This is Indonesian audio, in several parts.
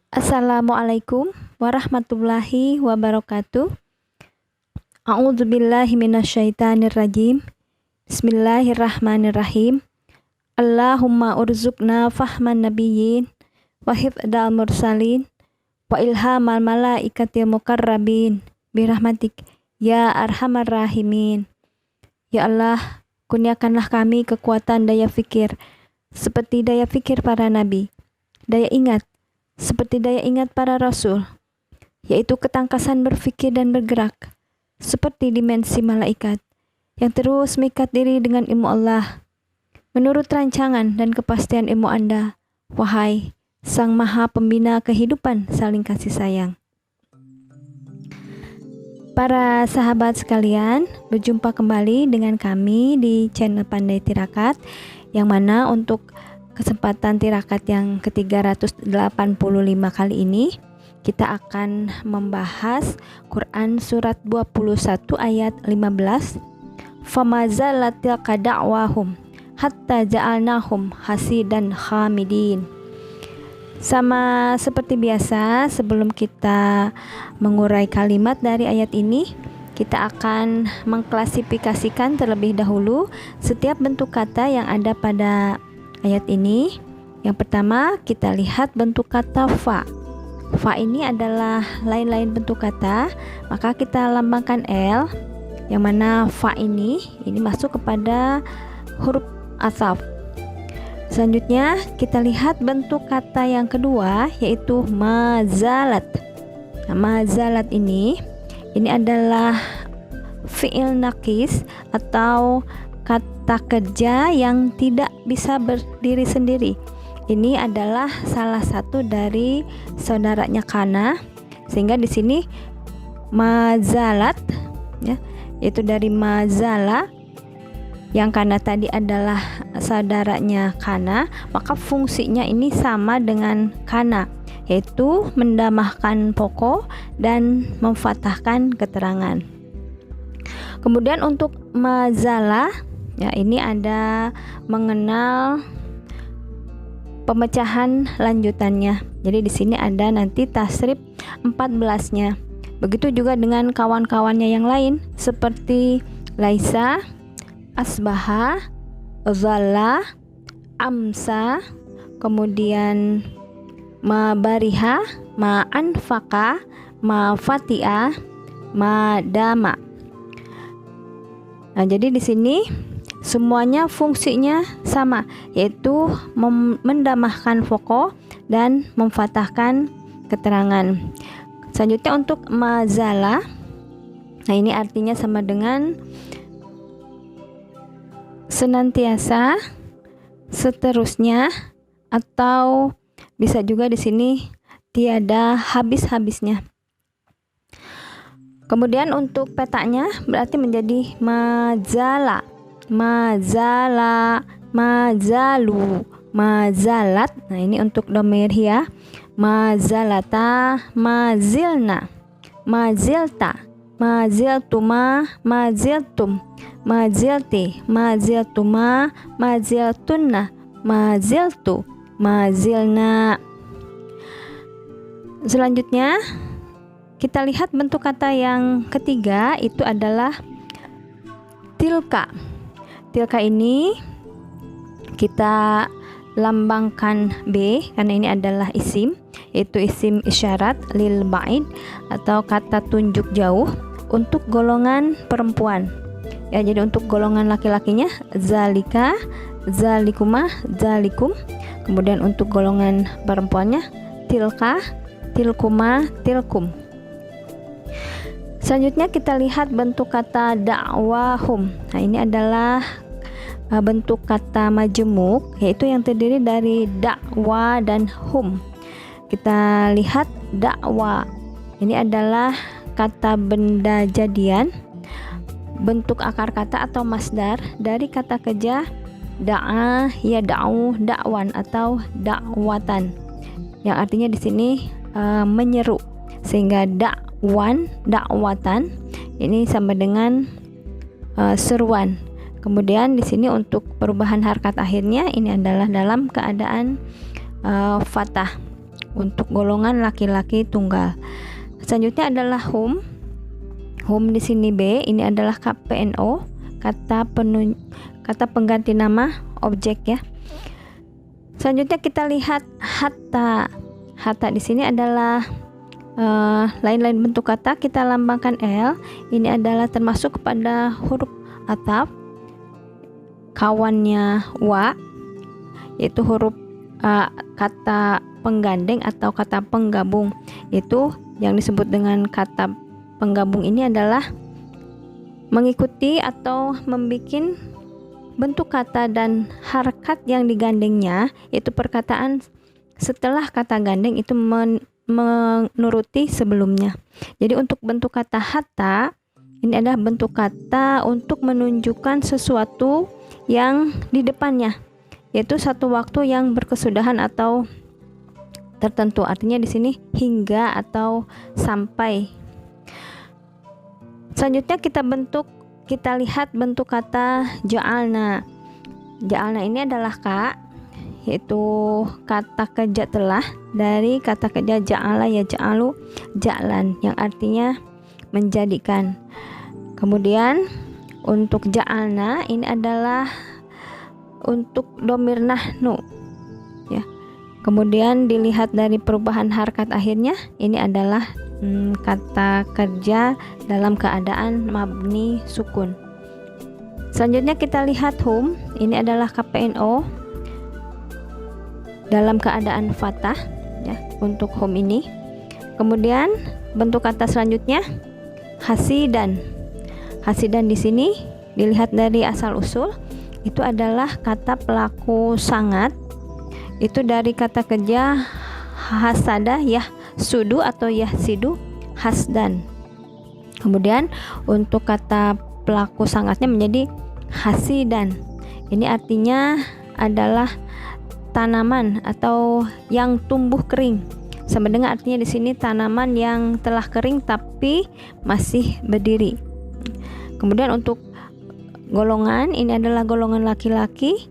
Assalamualaikum warahmatullahi wabarakatuh. A'udzubillahi minasyaitonirrajim. Bismillahirrahmanirrahim. Allahumma urzuqna fahman nabiyyin wa hifdzal mursalin wa ilhamal malaikatil muqarrabin birahmatik ya arhamar rahimin. Ya Allah, kurniakanlah kami kekuatan daya fikir seperti daya fikir para nabi, daya ingat seperti daya ingat para rasul, yaitu ketangkasan berpikir dan bergerak seperti dimensi malaikat yang terus mengikat diri dengan ilmu Allah menurut rancangan dan kepastian ilmu Anda, wahai Sang Maha Pembina kehidupan saling kasih sayang. Para sahabat sekalian, berjumpa kembali dengan kami di channel Pandai Tirakat, yang mana untuk kesempatan tirakat yang ke-385 kali ini kita akan membahas Quran surat 21 ayat 15. Famazalatil kada'wahum hatta ja'alnahum hasidan khamidin. Sama seperti biasa, sebelum kita mengurai kalimat dari ayat ini, kita akan mengklasifikasikan terlebih dahulu setiap bentuk kata yang ada pada ayat ini. Yang pertama, kita lihat bentuk kata fa. Fa ini adalah lain-lain bentuk kata, maka kita lambangkan L, yang mana fa ini masuk kepada huruf atsaf. Selanjutnya, kita lihat bentuk kata yang kedua, yaitu mazalat. Nah, mazalat ini adalah fi'il naqis atau kata kerja yang tidak bisa berdiri sendiri. Ini adalah salah satu dari saudaranya kana, sehingga di sini mazalat, ya, yaitu dari mazala, yang kana tadi adalah saudaranya kana, maka fungsinya ini sama dengan kana, yaitu mendamahkan pokok dan memfathahkan keterangan. Kemudian untuk mazala, ya, ini ada mengenal pemecahan lanjutannya. Jadi di sini ada nanti tasrif 14-nya. Begitu juga dengan kawan-kawannya yang lain seperti laisa, asbaha, zalla, amsa, kemudian mabariha, ma'anfaqa, mafati'a, madama. Nah, jadi di sini semuanya fungsinya sama, yaitu mendamahkan pokok dan memfathahkan keterangan. Selanjutnya untuk mazala, nah ini artinya sama dengan senantiasa, seterusnya, atau bisa juga di sini tiada habis-habisnya. Kemudian untuk petanya berarti menjadi mazala, mazala, mazalu, mazalat. Nah, ini untuk dhamir ya. Mazalata, mazilna, mazilta, maziltuma, maziltum, mazilti, maziltuma, maziltunna, maziltu, mazilna. Selanjutnya kita lihat bentuk kata yang ketiga, itu adalah tilka. Tilka ini kita lambangkan B karena ini adalah isim, yaitu isim isyarat lil ba'id atau kata tunjuk jauh untuk golongan perempuan. Ya, jadi untuk golongan laki-lakinya zalika, zalikumah, zalikum. Kemudian untuk golongan perempuannya tilka, tilkuma, tilkum. Selanjutnya kita lihat bentuk kata da'wahum. Nah, ini adalah bentuk kata majemuk, yaitu yang terdiri dari dakwa dan hum. Kita lihat dakwa, ini adalah kata benda jadian, bentuk akar kata atau masdar dari kata kerja da'a, ya da'u, dakwan atau dakwatan, yang artinya di sini menyeru, sehingga dakwan, dakwatan ini sama dengan seruan. Kemudian di sini untuk perubahan harkat akhirnya ini adalah dalam keadaan fathah. untuk golongan laki-laki tunggal. Selanjutnya adalah hum. Hum di sini B, ini adalah KPNO, kata pengganti nama objek ya. Selanjutnya kita lihat hatta. Hatta di sini adalah lain-lain bentuk kata, kita lambangkan L. Ini adalah termasuk kepada huruf ataf, kawannya wa, yaitu huruf kata penggandeng atau kata penggabung. Itu yang disebut dengan kata penggabung ini adalah mengikuti atau membuat bentuk kata dan harakat yang digandengnya, yaitu perkataan setelah kata gandeng itu menuruti sebelumnya. Jadi untuk bentuk kata hatta, ini adalah bentuk kata untuk menunjukkan sesuatu yang di depannya, yaitu satu waktu yang berkesudahan atau tertentu. Artinya di sini hingga atau sampai. Selanjutnya kita lihat bentuk kata ja'alna. Ja'alna ini adalah yaitu kata kerja telah dari kata kerja ja'ala ya ja'alu ja'lan, yang artinya menjadikan. Kemudian untuk ja'alna ini adalah untuk domir nahnu ya. Kemudian dilihat dari perubahan harakat akhirnya, ini adalah kata kerja dalam keadaan mabni sukun. Selanjutnya kita lihat hum, ini adalah KPNO dalam keadaan fathah ya untuk hum ini. Kemudian bentuk kata selanjutnya hasidan. Hasidan di sini dilihat dari asal usul, itu adalah kata pelaku sangat, itu dari kata kerja hasada yahsudu atau yahsidu hasdan. Kemudian untuk kata pelaku sangatnya menjadi hasidan. Ini artinya adalah tanaman atau yang tumbuh kering. Sama dengan artinya di sini tanaman yang telah kering tapi masih berdiri. Kemudian untuk golongan, ini adalah golongan laki-laki,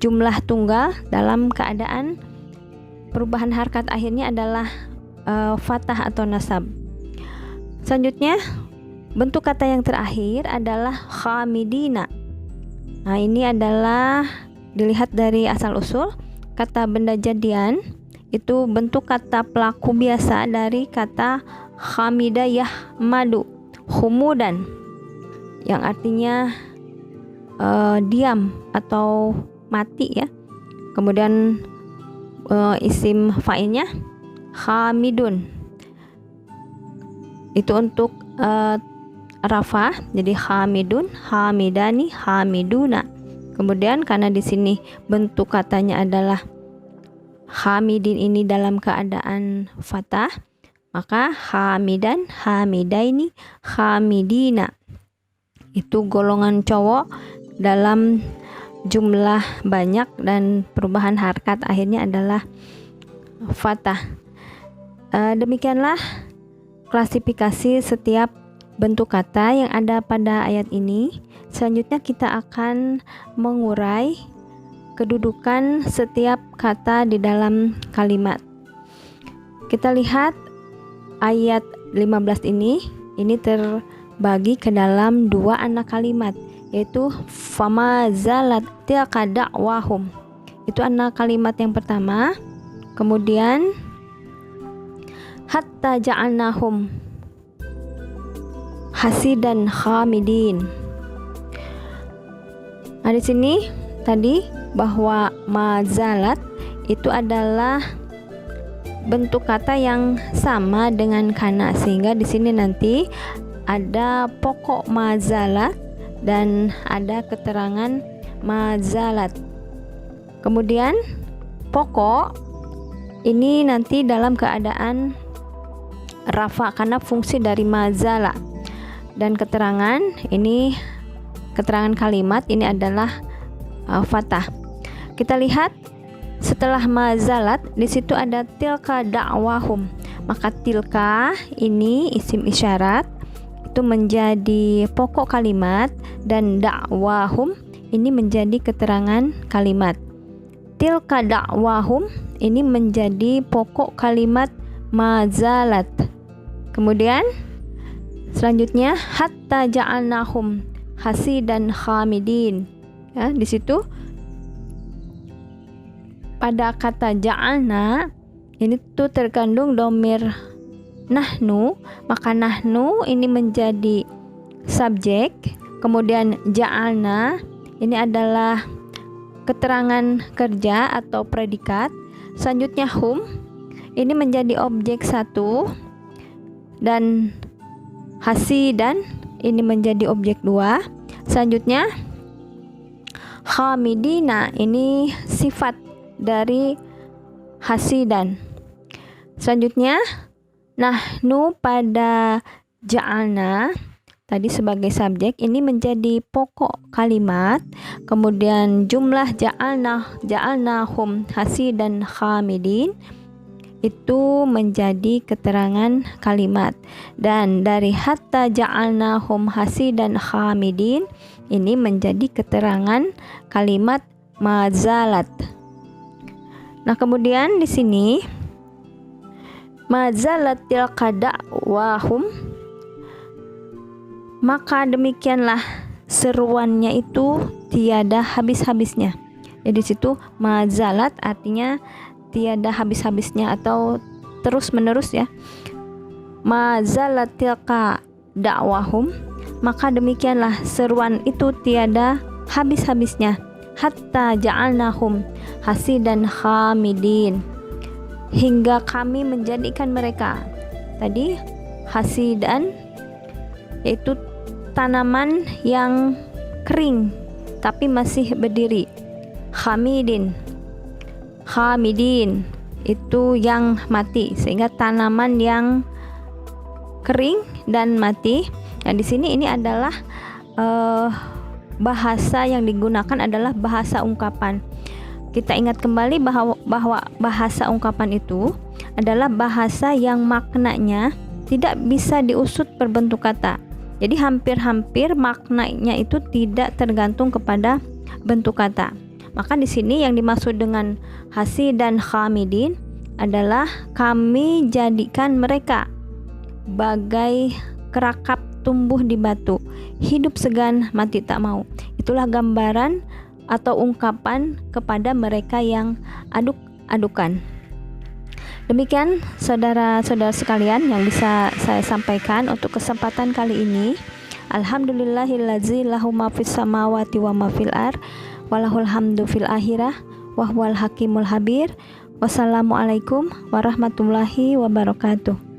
jumlah tunggal dalam keadaan perubahan harakat akhirnya adalah fathah atau nasab. Selanjutnya bentuk kata yang terakhir adalah khamidina. Nah, ini adalah dilihat dari asal usul kata benda jadian, itu bentuk kata pelaku biasa dari kata khamida yahmadu khumudan, yang artinya diam atau mati ya. Kemudian isim fa'ilnya hamidun, itu untuk rafa, jadi hamidun, hamidani, hamiduna. Kemudian karena di sini bentuk katanya adalah hamidin ini dalam keadaan fathah, maka hamidan, hamidaini, hamidina. Itu golongan cowok dalam jumlah banyak dan perubahan harakat akhirnya adalah fathah. Demikianlah klasifikasi setiap bentuk kata yang ada pada ayat ini. Selanjutnya kita akan mengurai kedudukan setiap kata di dalam kalimat. Kita lihat ayat 15 ini terbagi ke dalam dua anak kalimat, yaitu fama zalat tilka da'wahum. Itu anak kalimat yang pertama. Kemudian hatta ja'alnahum hasidan khamidin. Nah, di sini tadi bahwa mazalat itu adalah bentuk kata yang sama dengan kana, sehingga di sini nanti ada pokok mazalat dan ada keterangan mazalat. Kemudian pokok ini nanti dalam keadaan rafa karena fungsi dari mazala, dan keterangan kalimat ini adalah fathah. Kita lihat setelah mazalat di situ ada tilka da'wahum, maka tilka ini isim isyarat itu menjadi pokok kalimat dan da'wahum ini menjadi keterangan kalimat. tilka da'wahum ini menjadi pokok kalimat mazalat. Kemudian selanjutnya hatta ja'alnahum hasidan khamidin. Ya, di situ pada kata ja'alna ini tuh terkandung domir nahnu, maka nahnu ini menjadi subjek, kemudian ja'alna ini adalah keterangan kerja atau predikat. Selanjutnya hum ini menjadi objek satu, dan hasidan ini menjadi objek dua. Selanjutnya khamidina ini sifat dari hasidan. Selanjutnya nahnu pada ja'alna tadi sebagai subjek ini menjadi pokok kalimat, kemudian jumlah ja'alnahum hasidan khamidin itu menjadi keterangan kalimat, dan dari hatta ja'alnahum hasidan khamidin ini menjadi keterangan kalimat mazalat. Nah, kemudian di sini mazalat tilka da'wahum, maka demikianlah seruannya itu tiada habis-habisnya. Jadi situ mazalat artinya tiada habis-habisnya atau terus-menerus ya. Mazalat tilka da'wahum, maka demikianlah seruan itu tiada habis-habisnya. Hatta ja'alnahum hasidan khamidin, hingga kami menjadikan mereka. Tadi hasidan yaitu tanaman yang kering tapi masih berdiri. Khamidin itu yang mati, sehingga tanaman yang kering dan mati. Nah, di sini ini adalah bahasa yang digunakan adalah bahasa ungkapan. Kita ingat kembali bahwa bahasa ungkapan itu adalah bahasa yang maknanya tidak bisa diusut per bentuk kata. Jadi hampir-hampir maknanya itu tidak tergantung kepada bentuk kata. Maka di sini yang dimaksud dengan hasidan khamidin adalah kami jadikan mereka bagai kerakap tumbuh di batu, hidup segan mati tak mau. Itulah gambaran atau ungkapan kepada mereka yang aduk-adukan. Demikian saudara-saudara sekalian yang bisa saya sampaikan untuk kesempatan kali ini. Alhamdulillahillazi lahu ma fis samawati wa ma fil ar, walahul hamdu fil akhirah, wa huwal hakimul habir. Wassalamualaikum warahmatullahi wabarakatuh.